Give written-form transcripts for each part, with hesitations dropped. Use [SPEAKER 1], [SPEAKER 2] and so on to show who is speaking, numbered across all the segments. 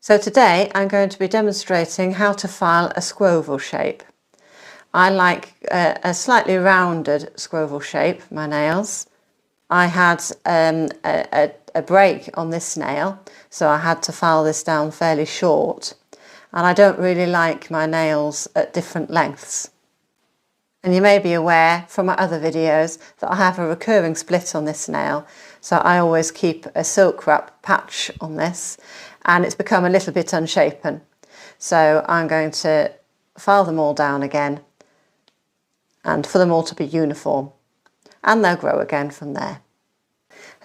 [SPEAKER 1] So today I'm going to be demonstrating how to file a Squoval shape. I like a slightly rounded Squoval shape, my nails. I had a break on this nail, so I had to file this down fairly short. And I don't really like my nails at different lengths. And you may be aware from my other videos that I have a recurring split on this nail, so I always keep a silk wrap patch on this, and it's become a little bit unshapen. So I'm going to file them all down again and for them all to be uniform, and they'll grow again from there.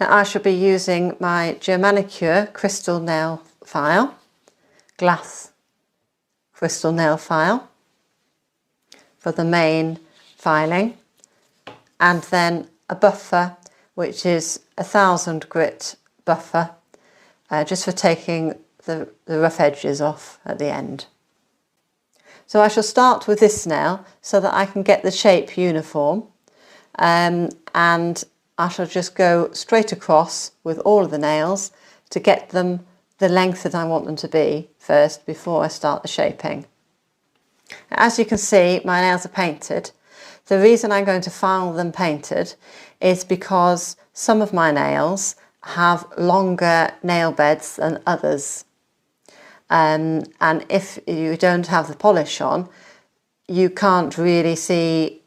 [SPEAKER 1] Now I shall be using my Germanicure crystal nail file, glass crystal nail file for the main filing, and then a buffer which is 1000 grit buffer, just for taking the rough edges off at the end. So I shall start with this nail so that I can get the shape uniform, and I shall just go straight across with all of the nails to get them the length that I want them to be first before I start the shaping. As you can see, my nails are painted. The reason I'm going to file them painted is because some of my nails have longer nail beds than others. And if you don't have the polish on, you can't really see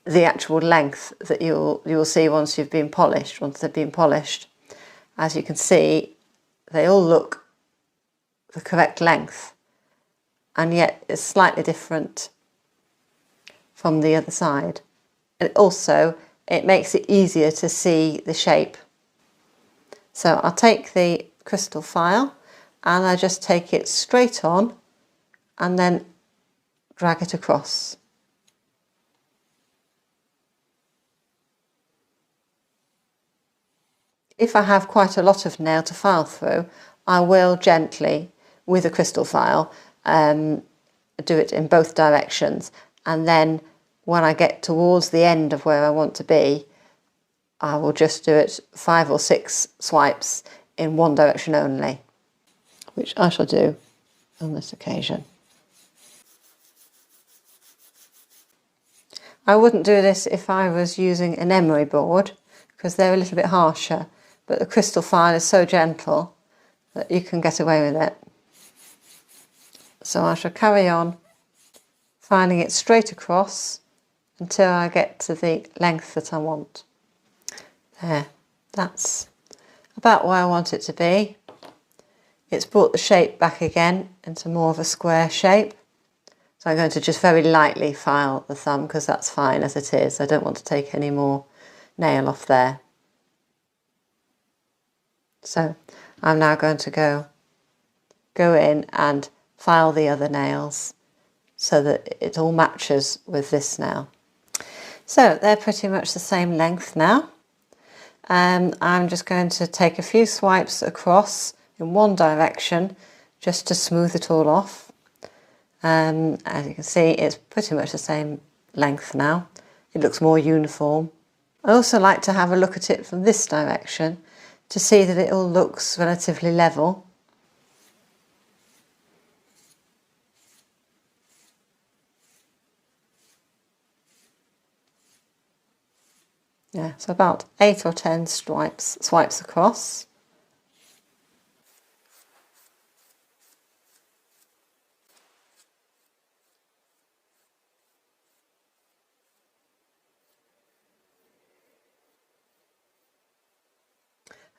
[SPEAKER 1] the actual length that you'll see once they've been polished. As you can see, they all look the correct length, and yet it's slightly different from the other side. And also it makes it easier to see the shape. So I'll take the crystal file and I just take it straight on and then drag it across. If I have quite a lot of nail to file through, I will gently, with a crystal file, do it in both directions, and then when I get towards the end of where I want to be, I will just do it 5 or 6 swipes in one direction only, which I shall do on this occasion. I wouldn't do this if I was using an emery board, because they're a little bit harsher, but the crystal file is so gentle that you can get away with it. So I shall carry on filing it straight across until I get to the length that I want. There, that's about where I want it to be. It's brought the shape back again into more of a square shape. So I'm going to just very lightly file the thumb because that's fine as it is. I don't want to take any more nail off there. So I'm now going to go in and file the other nails so that it all matches with this nail. So they're pretty much the same length now. I'm just going to take a few swipes across in one direction just to smooth it all off. As you can see, it's pretty much the same length now. It looks more uniform. I also like to have a look at it from this direction to see that it all looks relatively level. Yeah, so about 8 or 10 swipes across.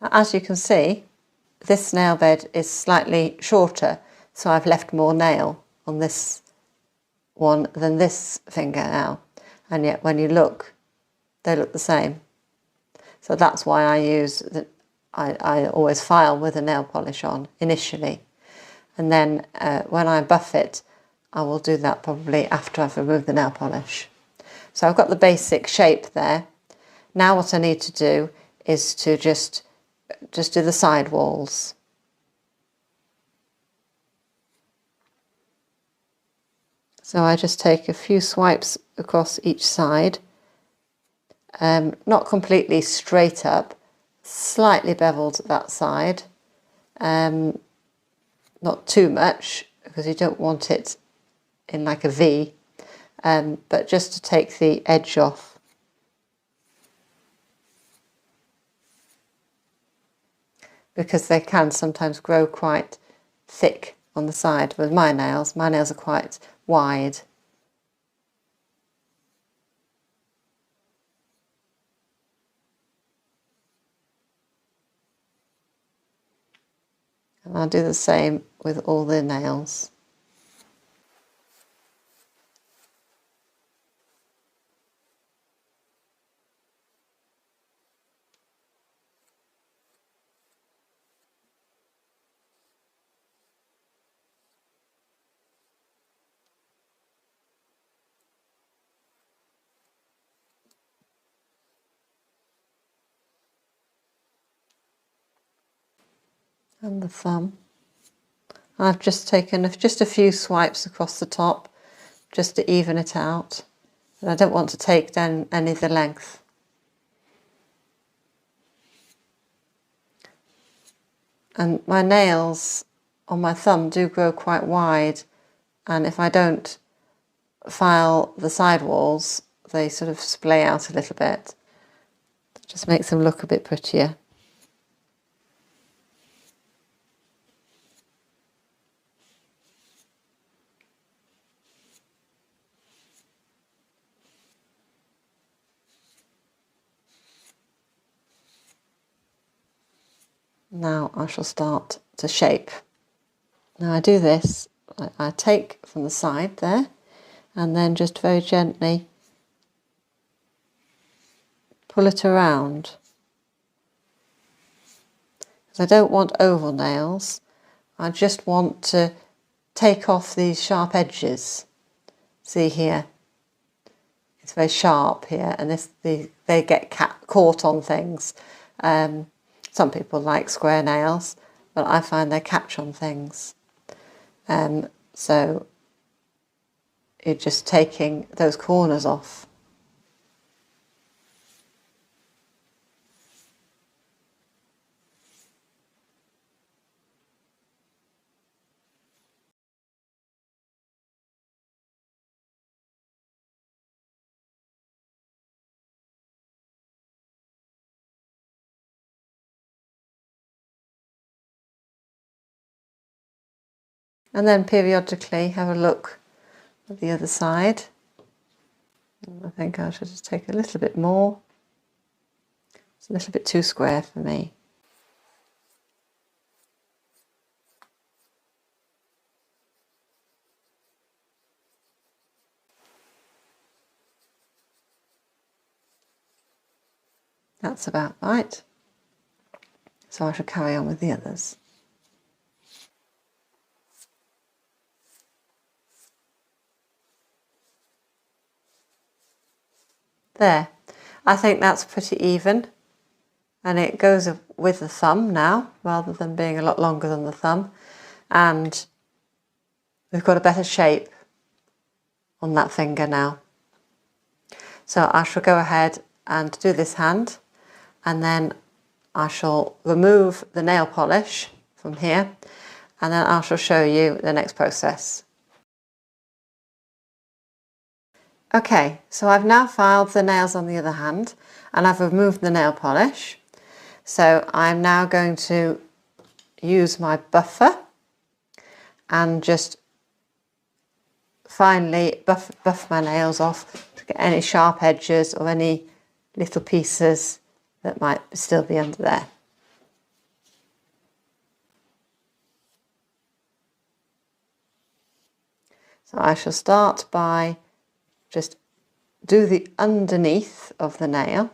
[SPEAKER 1] As you can see, this nail bed is slightly shorter, so I've left more nail on this one than this finger now, and yet when you look, they look the same. So that's why I always file with a nail polish on initially, and then when I buff it, I will do that probably after I've removed the nail polish. So I've got the basic shape there. Now what I need to do is to just do the side walls. So I just take a few swipes across each side, not completely straight up, slightly beveled that side, not too much because you don't want it in like a V, but just to take the edge off. Because they can sometimes grow quite thick on the side with my nails. My nails are quite wide. And I'll do the same with all the nails. And the thumb. I've just taken just a few swipes across the top just to even it out. And I don't want to take down any of the length. And my nails on my thumb do grow quite wide, and if I don't file the side walls, they sort of splay out a little bit. It just makes them look a bit prettier. Now I shall start to shape. Now I do this, I take from the side there and then just very gently pull it around. Because I don't want oval nails, I just want to take off these sharp edges. See here, it's very sharp here, and they get caught on things. Some people like square nails, but I find they catch on things. So you're just taking those corners off. And then periodically have a look at the other side. I think I should just take a little bit more. It's a little bit too square for me. That's about right. So I shall carry on with the others. There. I think that's pretty even, and it goes with the thumb now rather than being a lot longer than the thumb, and we've got a better shape on that finger now. So I shall go ahead and do this hand, and then I shall remove the nail polish from here, and then I shall show you the next process. Okay, so I've now filed the nails on the other hand, and I've removed the nail polish. So I'm now going to use my buffer and just finely buff my nails off to get any sharp edges or any little pieces that might still be under there. So I shall start by just do the underneath of the nail.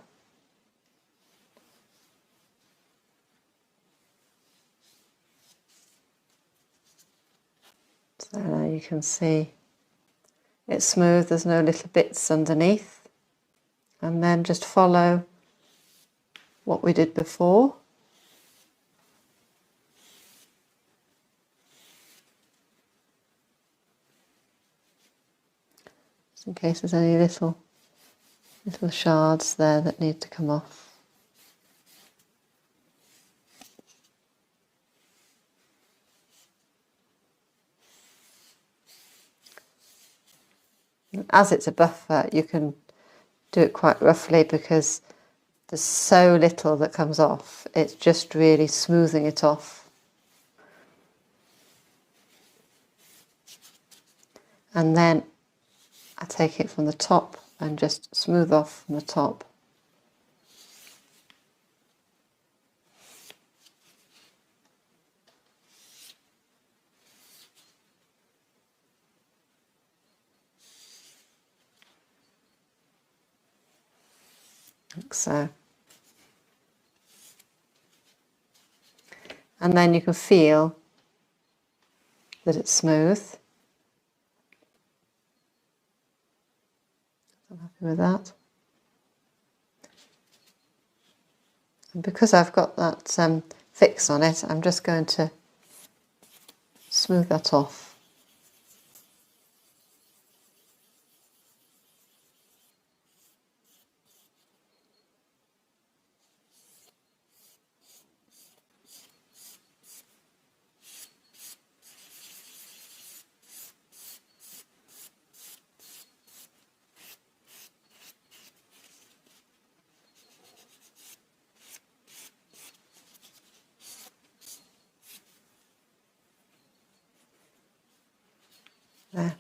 [SPEAKER 1] So now you can see it's smooth, there's no little bits underneath. And then just follow what we did before. Just in case there's any little shards there that need to come off. As it's a buffer, you can do it quite roughly because there's so little that comes off. It's just really smoothing it off. And then I take it from the top and just smooth off from the top. Like so. And then you can feel that it's smooth. I'm happy with that. And because I've got that fix on it, I'm just going to smooth that off. There.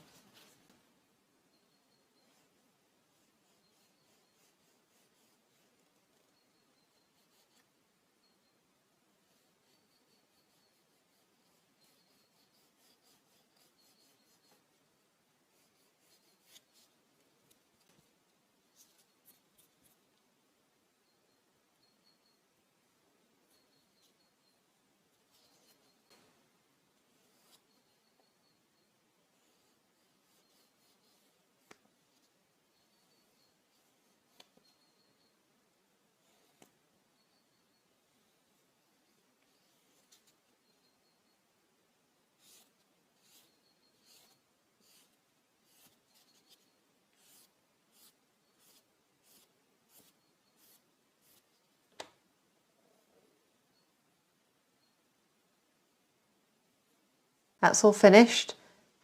[SPEAKER 1] That's all finished.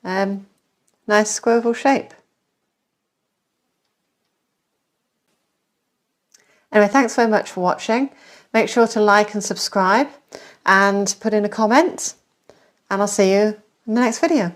[SPEAKER 1] Nice squoval shape. Anyway, thanks very much for watching. Make sure to like and subscribe and put in a comment, and I'll see you in the next video.